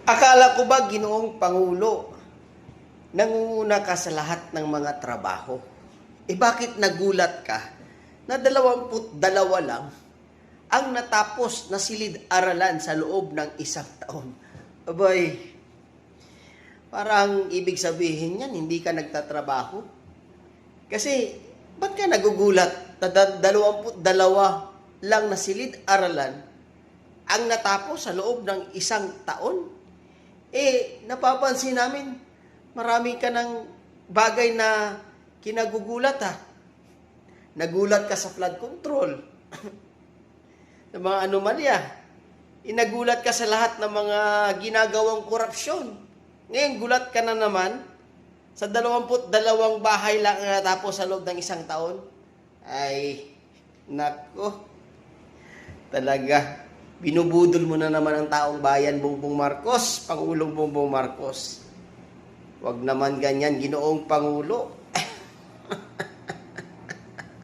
Akala ko ba, Ginoong Pangulo, nangunguna ka sa lahat ng mga trabaho? Bakit nagulat ka na 22 lang ang natapos na silid-aralan sa loob ng isang taon? Abay, parang ibig sabihin yan, hindi ka nagtatrabaho. Kasi, ba't ka nagugulat na 22 lang na silid-aralan ang natapos sa loob ng isang taon? Napapansin namin, marami ka ng bagay na kinagugulat ha. Nagulat ka sa flood control, sa mga anomalya. Inagulat ka sa lahat ng mga ginagawang korupsyon. Ngayon, gulat ka na naman sa 22 bahay lang ang natapos sa loob ng isang taon. Ay, nako, talaga. Binubudol mo na naman ang taong bayan, Bongbong Marcos, Pangulong Bongbong Marcos. Huwag naman ganyan, Ginoong Pangulo.